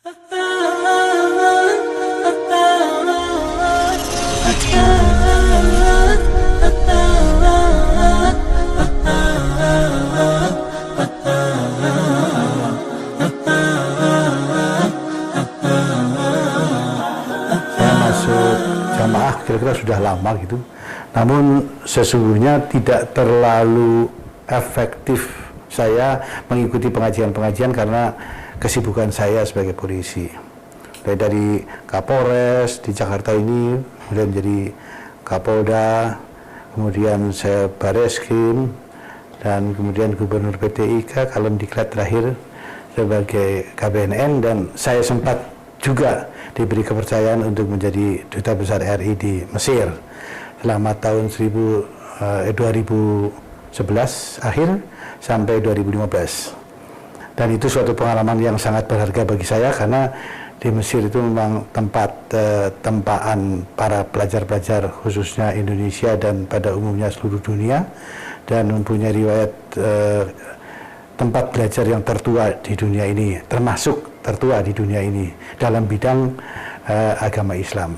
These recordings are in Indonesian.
Saya masuk jamaah kira-kira sudah lama gitu, namun sesungguhnya tidak terlalu efektif saya mengikuti pengajian-pengajian karena kesibukan saya sebagai polisi. Dari Kapolres di Jakarta ini, kemudian jadi Kapolda, kemudian saya Bareskrim, dan kemudian Gubernur PTIK, Kalemdiklat terakhir sebagai KBNN, dan saya sempat juga diberi kepercayaan untuk menjadi Duta Besar RI di Mesir selama tahun 2011 akhir sampai 2015. Dan itu suatu pengalaman yang sangat berharga bagi saya karena di Mesir itu memang tempat tempaan para pelajar-pelajar khususnya Indonesia dan pada umumnya seluruh dunia, dan mempunyai riwayat tempat belajar yang tertua di dunia ini, termasuk tertua di dunia ini dalam bidang agama Islam.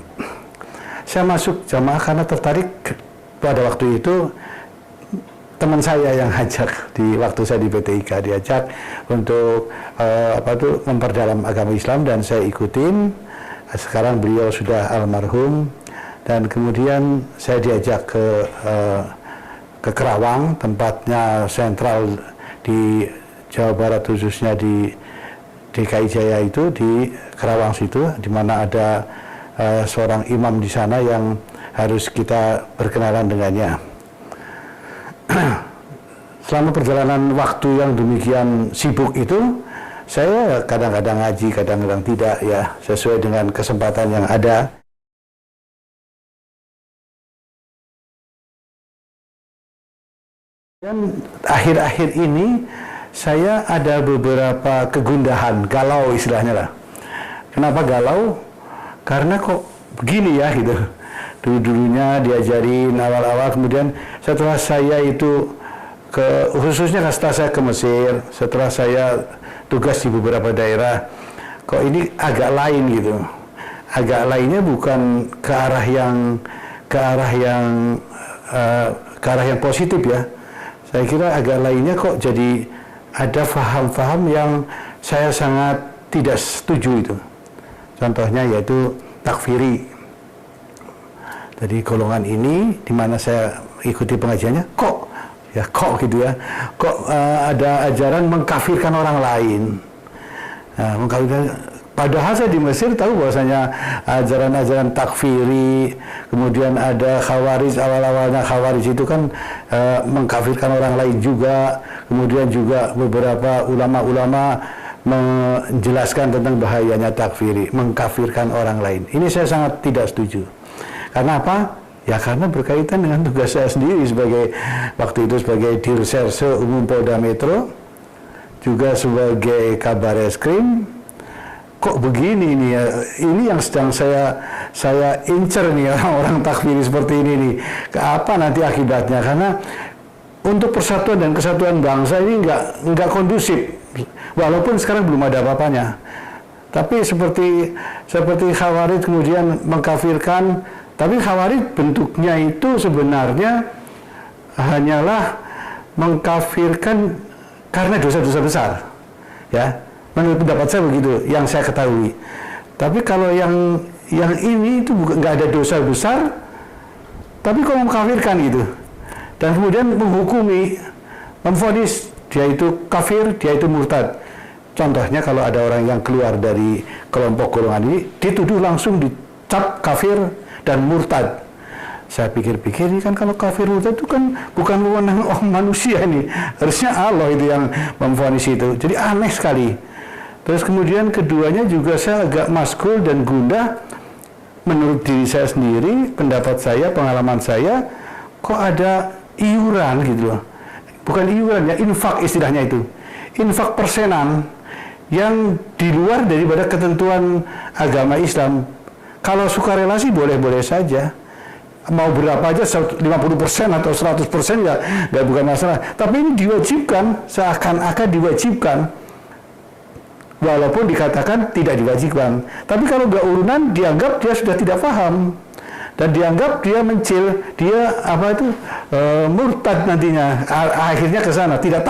Saya masuk jamaah karena tertarik. Pada waktu itu teman saya yang ajak, di waktu saya di PTIK diajak untuk memperdalam agama Islam, dan saya ikutin. Sekarang beliau sudah almarhum, dan kemudian saya diajak ke Kerawang, tempatnya sentral di Jawa Barat, khususnya di DKI Jaya itu, di Kerawang situ, di mana ada seorang imam di sana yang harus kita berkenalan dengannya. Selama perjalanan waktu yang demikian sibuk itu, saya kadang-kadang ngaji, kadang-kadang tidak, ya, sesuai dengan kesempatan yang ada. Dan akhir-akhir ini saya ada beberapa kegundahan, galau istilahnya lah. Kenapa galau? Karena kok begini ya gitu. Dulu-dulunya diajarin awal-awal, kemudian setelah saya itu khususnya setelah saya ke Mesir, setelah saya tugas di beberapa daerah, kok ini agak lain gitu. Agak lainnya bukan ke arah yang positif ya. Saya kira agak lainnya kok jadi ada faham-faham yang saya sangat tidak setuju itu. Contohnya yaitu takfiri. Jadi golongan ini di mana saya ikuti pengajiannya, kok gitu ya, kok ada ajaran mengkafirkan orang lain. Nah, padahal saya di Mesir tahu bahwasanya ajaran-ajaran takfiri, kemudian ada khawarij, awal-awalnya khawarij itu kan mengkafirkan orang lain juga, kemudian juga beberapa ulama-ulama menjelaskan tentang bahayanya takfiri, mengkafirkan orang lain. Ini saya sangat tidak setuju. Karena apa? Ya karena berkaitan dengan tugas saya sendiri waktu itu sebagai Dirserse Umum Polda Metro, juga sebagai Kabareskrim. Kok begini nih ya? Ini yang sedang saya incer nih, orang-orang takfiri seperti ini nih. Apa nanti akibatnya? Karena untuk persatuan dan kesatuan bangsa ini nggak kondusif. Walaupun sekarang belum ada apa-apanya. Tapi seperti khawarij kemudian mengkafirkan, tapi khawarij bentuknya itu sebenarnya hanyalah mengkafirkan karena dosa-dosa besar. Ya. Menurut pendapat saya begitu, yang saya ketahui. Tapi kalau yang ini itu nggak ada dosa besar, tapi kok mengkafirkan gitu. Dan kemudian menghukumi, memvonis dia itu kafir, dia itu murtad. Contohnya kalau ada orang yang keluar dari kelompok golongan ini, dituduh langsung dicap kafir dan murtad. Saya pikir-pikir ini kan kalau kafir murtad itu kan bukan wewenang manusia ini, harusnya Allah itu yang memvonis itu. Jadi aneh sekali. Terus kemudian keduanya juga saya agak maskul dan gundah. Menurut diri saya sendiri, pendapat saya, pengalaman saya, kok ada iuran gitu loh. Bukan iuran ya, infak istilahnya itu. Infak persenan yang di luar daripada ketentuan agama Islam. Kalau sukarela sih boleh-boleh saja. Mau berapa aja, 50% atau 100% ya bukan masalah. Tapi ini diwajibkan, seakan-akan diwajibkan. walaupun dikatakan tidak diwajibkan. Tapi kalau nggak urunan, dianggap dia sudah tidak paham. Dan dianggap dia mencil, dia murtad nantinya. Akhirnya ke sana, tidak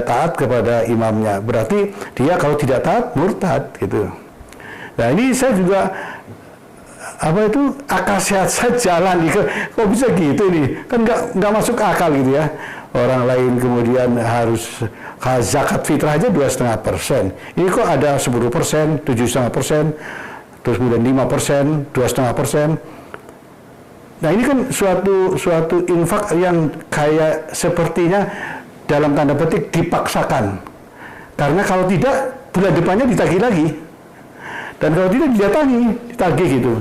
taat kepada imamnya. Berarti dia kalau tidak taat murtad gitu. Nah ini saya juga akal sehat saya jalan nih, kok bisa gitu nih, kan nggak masuk akal gitu ya. Orang lain kemudian harus zakat fitrah aja 2,5%. Ini kok ada 10%, 7,5%, terus kemudian 5%, 2,5%. Nah ini kan suatu infak yang kayak sepertinya dalam tanda petik dipaksakan. Karena kalau tidak bulan depannya ditagih lagi. Dan kalau tidak didatangi, ditagih gitu.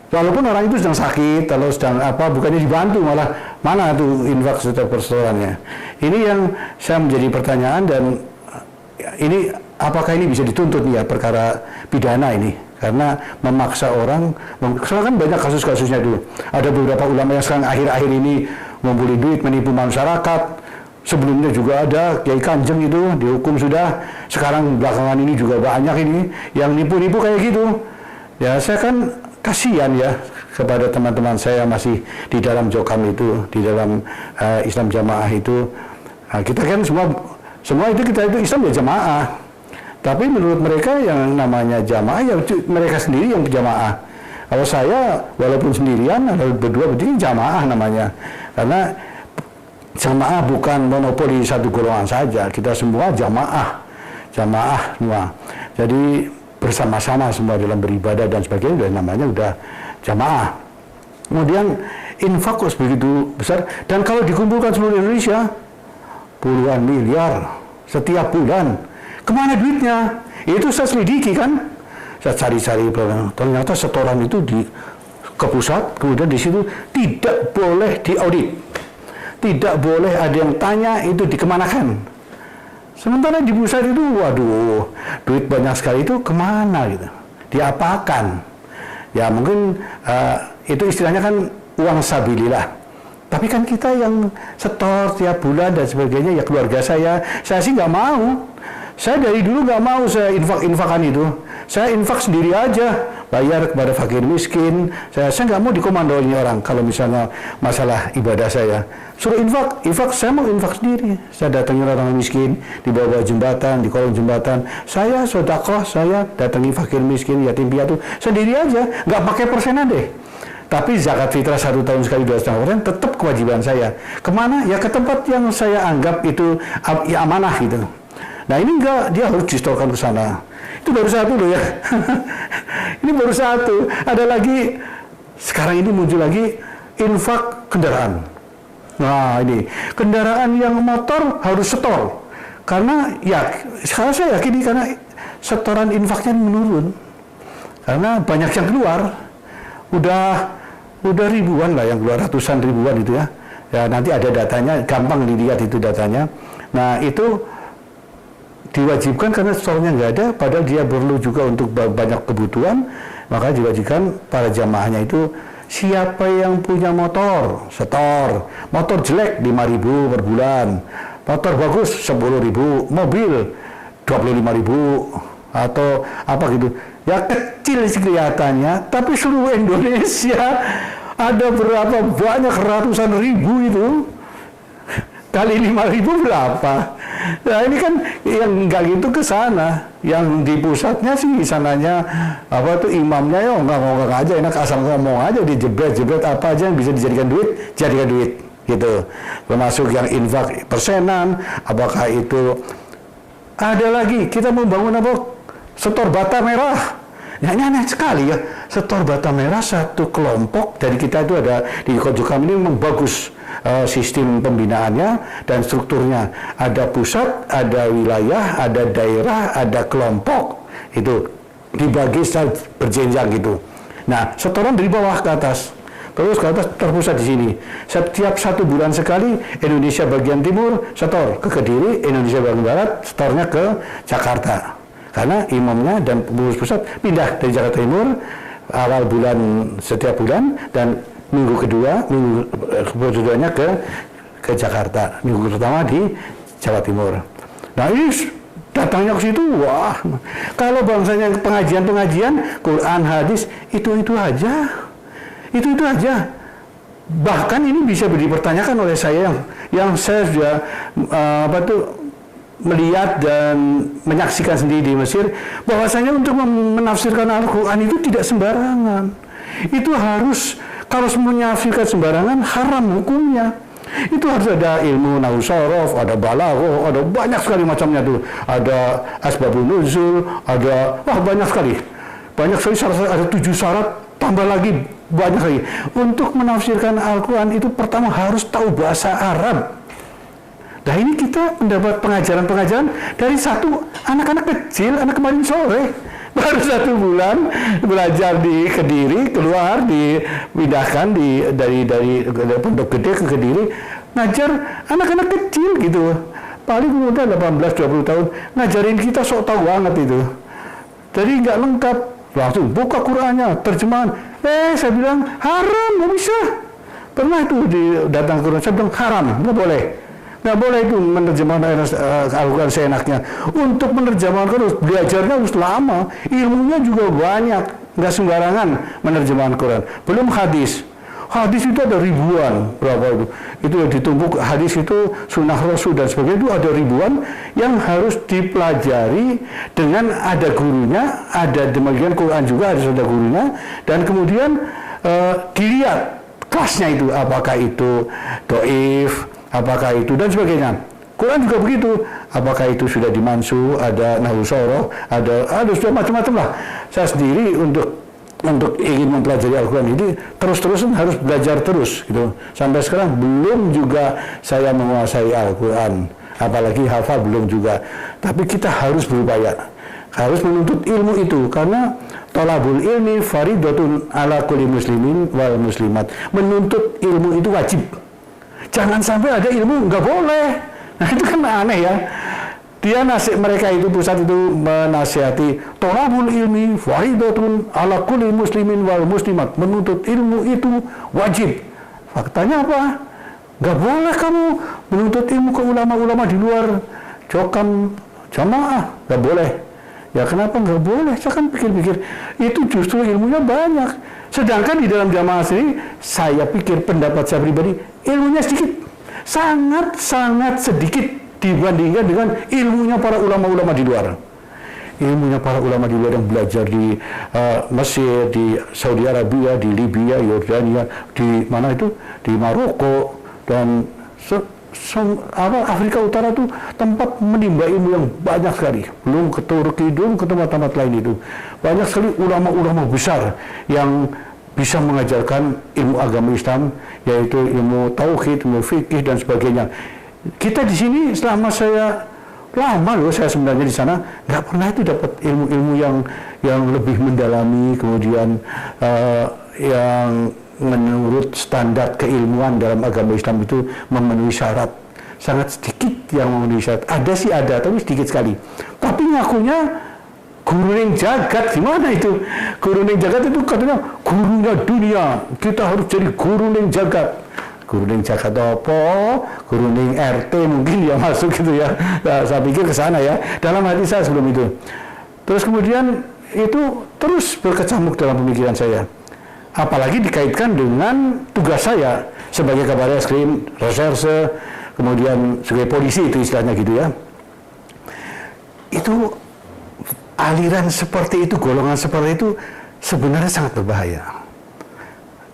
Walaupun orang itu sedang sakit, kalau sedang bukannya dibantu, malah mana tuh infak setiap persoalannya. Ini yang saya menjadi pertanyaan, dan ini apakah ini bisa dituntut nih ya, perkara pidana ini? Karena memaksa orang, sekarang kan banyak kasus-kasusnya dulu. Ada beberapa ulama yang sekarang akhir-akhir ini membeli duit, menipu masyarakat. Sebelumnya juga ada Kiai Kanjeng itu dihukum sudah. Sekarang belakangan ini juga banyak ini yang nipu-nipu kayak gitu. Ya saya kan kasihan ya kepada teman-teman saya masih di dalam Jokam itu, di dalam Islam Jamaah itu. Nah, kita kan semua itu Islam ya jamaah. Tapi menurut mereka yang namanya jamaah ya mereka sendiri yang jamaah. Kalau saya walaupun sendirian atau berdua berarti jamaah namanya. Karena jamaah bukan monopoli satu golongan saja, kita semua jamaah semua. Jadi bersama-sama semua dalam beribadah dan sebagainya, dan namanya udah jamaah. Kemudian infak begitu besar, dan kalau dikumpulkan seluruh Indonesia puluhan miliar setiap bulan, kemana duitnya? Itu saya selidiki kan, saya cari-cari, ternyata setoran itu ke pusat, kemudian di situ tidak boleh diaudit, tidak boleh ada yang tanya itu dikemanakan. Sementara di pusat itu, waduh, duit banyak sekali itu kemana gitu, diapakan? Ya mungkin itu istilahnya kan uang sabilillah. Tapi kan kita yang setor tiap bulan dan sebagainya, ya keluarga saya sih nggak mau. Saya dari dulu nggak mau saya infak-infakan itu. Saya infak sendiri aja, bayar kepada fakir miskin. Saya nggak mau dikomandoi orang kalau misalnya masalah ibadah saya. Suruh infak saya mau infak sendiri. Saya datangi orang miskin di bawah jembatan, di kolong jembatan. Saya sedekah, saya datangi fakir miskin, yatim piatu sendiri aja, nggak pakai persenan deh. Tapi zakat fitrah 1 tahun sekali 2,5% tetap kewajiban saya. Kemana? Ya ke tempat yang saya anggap itu ya amanah gitu. Nah ini enggak, dia harus distorkan ke sana. Itu baru satu loh ya. Ini baru satu. Ada lagi, sekarang ini muncul lagi infak kendaraan. Nah ini, kendaraan yang motor harus setor. Karena ya, sekarang saya yakin ini karena setoran infaknya menurun. Karena banyak yang keluar. Udah ribuan lah yang keluar, ratusan ribuan itu ya. Ya nanti ada datanya, gampang dilihat itu datanya. Nah itu diwajibkan karena setornya nggak ada, padahal dia perlu juga untuk banyak kebutuhan, maka diwajibkan para jamaahnya itu siapa yang punya motor, setor. Motor jelek 5.000 per bulan, motor bagus 10.000, mobil 25.000 atau apa gitu. Ya kecil sih kelihatannya, tapi seluruh Indonesia ada berapa banyak ratusan ribu itu. Kali 5.000 berapa? Nah ini kan yang enggak gitu ke sana, yang di pusatnya sih sananya imamnya ya ngomong aja, enak asal ngomong aja, dijebret apa aja yang bisa dijadikan duit, jadikan duit gitu. Termasuk yang infak persenan, apakah itu ada lagi kita membangun setor bata merah. Ya, ini aneh sekali ya, setor bata merah satu kelompok dari kita itu ada di Jokam ini memang bagus. Sistem pembinaannya dan strukturnya, ada pusat, ada wilayah, ada daerah, ada kelompok, itu dibagi secara berjenjang gitu. Nah setoran dari bawah ke atas, terus ke atas terpusat di sini. Setiap 1 bulan sekali Indonesia bagian timur setor ke Kediri, Indonesia bagian barat setornya ke Jakarta, karena imamnya dan pengurus pusat pindah dari Jakarta Timur awal bulan setiap bulan, dan minggu keduanya ke Jakarta, minggu pertama di Jawa Timur. Nah ini datangnya ke situ, wah. Kalau bangsanya pengajian-pengajian, Quran, hadis, itu aja. Itu aja. Bahkan ini bisa dipertanyakan oleh saya yang saya sudah melihat dan menyaksikan sendiri di Mesir, bahwasanya untuk menafsirkan Al-Quran itu tidak sembarangan. Itu harus, kalau menafsirkan sembarangan, haram hukumnya. Itu harus ada ilmu nahwu shorof, ada balaghah, ada banyak sekali macamnya tuh. Ada asbabun nuzul, ada banyak sekali. Banyak sekali syarat, ada 7 syarat, tambah lagi banyak lagi. Untuk menafsirkan Al-Quran itu pertama harus tahu bahasa Arab. Nah ini kita mendapat pengajaran-pengajaran dari satu anak-anak kecil, anak kemarin sore. Baru 1 bulan belajar di Kediri, keluar dipindahkan dari Pondok Gede ke Kediri, ngajar anak-anak kecil gitu. Paling muda 18-20 tahun, ngajarin kita sok tahu banget itu. Jadi nggak lengkap, langsung buka Qurannya, terjemahan. Saya bilang haram, nggak bisa. Pernah itu datang ke Quran, saya bilang haram, nggak boleh. Nggak boleh itu menerjemahkan Al-Quran seenaknya. Untuk menerjemahkan Quran, belajarnya harus lama, ilmunya juga banyak, nggak sembarangan menerjemahkan Quran. Belum hadis. Hadis itu ada ribuan, berapa itu? Itu ditumpuk, hadis itu sunnah Rasul dan sebagainya, itu ada ribuan yang harus dipelajari dengan ada gurunya, ada demikian Quran juga harus ada gurunya, dan kemudian dilihat kelasnya itu, apakah itu doif, apakah itu dan sebagainya. Quran juga begitu, apakah itu sudah dimansu, ada nahwu shoroh, ada sudah macam-macam lah. Saya sendiri untuk ingin mempelajari Al-Quran ini terus-terusan harus belajar terus gitu. Sampai sekarang belum juga saya menguasai Al-Quran, apalagi hafal belum juga. Tapi kita harus berupaya, harus menuntut ilmu itu, karena thalabul ilmi faridatun ala kulli muslimin wal muslimat. Menuntut ilmu itu wajib. Jangan sampai ada ilmu nggak boleh. Nah itu kan aneh ya. Mereka itu pusat itu menasihati thalabul ilmi faridatun ala kulli muslimin wal muslimat. Menuntut ilmu itu wajib. Faktanya apa? Nggak boleh kamu menuntut ilmu ke ulama-ulama di luar jokam jamaah. Nggak boleh. Ya kenapa nggak boleh? Saya kan pikir-pikir itu justru ilmunya banyak. Sedangkan di dalam jamaah sendiri, saya pikir pendapat saya pribadi, ilmunya sedikit. Sangat-sangat sedikit dibandingkan dengan ilmunya para ulama-ulama di luar. Ilmunya para ulama di luar yang belajar di Mesir, di Saudi Arabia, di Libya, Yordania, di mana itu? Di Maroko, dan Afrika Utara itu tempat menimba ilmu yang banyak sekali. Belum ke Turki, belum ke tempat-tempat lain itu. Banyak sekali ulama-ulama besar yang bisa mengajarkan ilmu agama Islam, yaitu ilmu tauhid, ilmu fikih dan sebagainya. Kita di sini selama saya lama loh, saya sebenarnya di sana nggak pernah itu dapat ilmu-ilmu yang lebih mendalami, kemudian yang menurut standar keilmuan dalam agama Islam itu memenuhi syarat. Sangat sedikit yang memenuhi syarat. Ada sih ada, tapi sedikit sekali. Tapi ngakunya guru yang jagat, gimana itu? Guru yang jagat itu katanya gurunya dunia. Kita harus jadi guru yang jagat. Guru yang jagat apa? Guru yang RT mungkin dia masuk gitu ya. Nah, saya pikir ke sana ya. Dalam hati saya sebelum itu. Terus kemudian itu terus berkecamuk dalam pemikiran saya. Apalagi dikaitkan dengan tugas saya sebagai kabar eskrim, reserse, kemudian sebagai polisi itu istilahnya gitu ya. Itu aliran seperti itu, golongan seperti itu sebenarnya sangat berbahaya.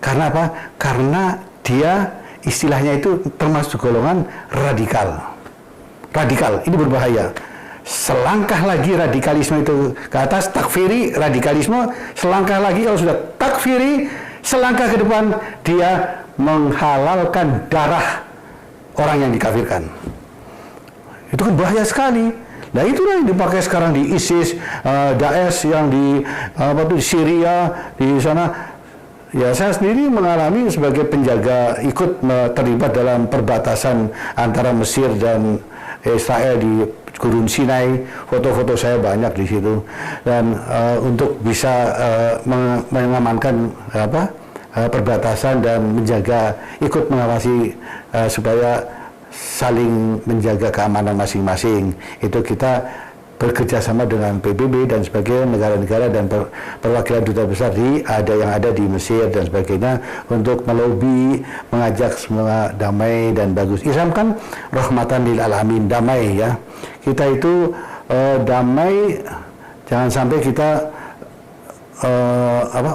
Karena apa? Karena dia istilahnya itu termasuk golongan radikal. Radikal, ini berbahaya. Selangkah lagi radikalisme itu ke atas, takfiri, radikalisme, selangkah lagi kalau sudah takfiri, selangkah ke depan dia menghalalkan darah orang yang dikafirkan. Itu kan bahaya sekali. Nah itulah yang dipakai sekarang di ISIS, Daesh yang di Syria, di sana. Ya saya sendiri mengalami sebagai penjaga ikut terlibat dalam perbatasan antara Mesir dan Israel di Gurun Sinai. Foto-foto saya banyak di situ, dan untuk bisa mengamankan perbatasan dan menjaga, ikut mengawasi supaya saling menjaga keamanan masing-masing. Itu kita bekerja sama dengan PBB dan sebagainya, negara-negara dan perwakilan duta besar yang ada di Mesir dan sebagainya untuk melobi, mengajak semua damai dan bagus. Islam kan rahmatan lil alamin, damai ya. Kita itu damai, jangan sampai kita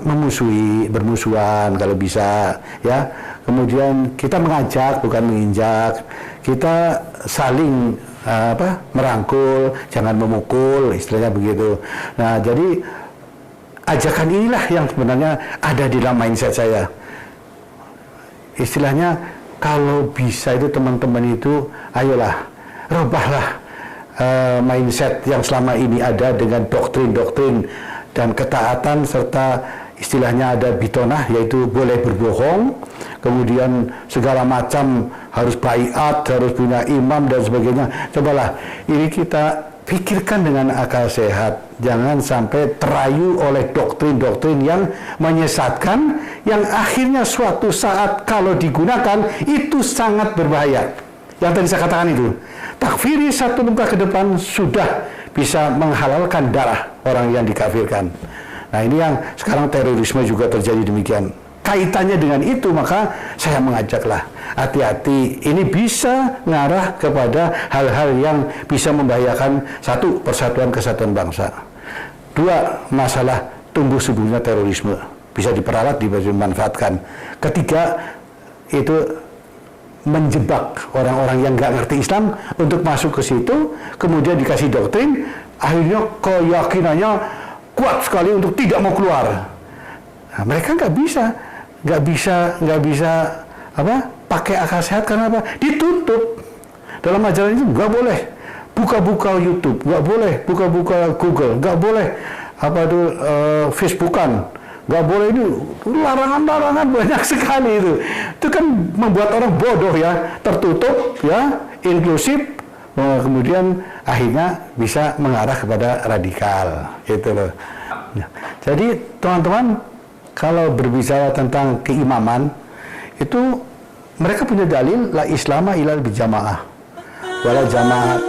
memusuhi, bermusuhan kalau bisa ya. Kemudian kita mengajak bukan menginjak, kita saling merangkul, jangan memukul, istilahnya begitu. Nah, jadi ajakan inilah yang sebenarnya ada di dalam mindset saya. Istilahnya kalau bisa itu teman-teman itu, ayolah, rubahlah mindset yang selama ini ada dengan doktrin-doktrin dan ketaatan serta istilahnya ada bitonah, yaitu boleh berbohong, kemudian segala macam harus baiat, harus punya imam dan sebagainya. Cobalah ini kita pikirkan dengan akal sehat, jangan sampai terayu oleh doktrin-doktrin yang menyesatkan, yang akhirnya suatu saat kalau digunakan itu sangat berbahaya. Yang tadi saya katakan itu, takfiri satu langkah ke depan sudah bisa menghalalkan darah orang yang dikafirkan. Nah, ini yang sekarang terorisme juga terjadi demikian. Kaitannya dengan itu, maka saya mengajaklah, hati-hati, ini bisa ngarah kepada hal-hal yang bisa membahayakan satu, persatuan kesatuan bangsa. Dua, masalah tumbuh suburnya terorisme, bisa diperalat, dimanfaatkan. Ketiga, itu menjebak orang-orang yang nggak ngerti Islam untuk masuk ke situ, kemudian dikasih doktrin, akhirnya keyakinannya kuat sekali untuk tidak mau keluar. Nah, mereka nggak bisa pakai akal sehat, karena apa? Ditutup. Dalam ajaran itu nggak boleh buka-buka YouTube, nggak boleh buka-buka Google, nggak boleh Facebookan, nggak boleh, itu larangan-larangan banyak sekali itu. Itu kan membuat orang bodoh ya, tertutup ya, inklusif. Kemudian akhirnya bisa mengarah kepada radikal, gitu loh. Nah, jadi teman-teman, kalau berbicara tentang keimaman, itu mereka punya dalil la islama illa bijamaah, wala jamaah.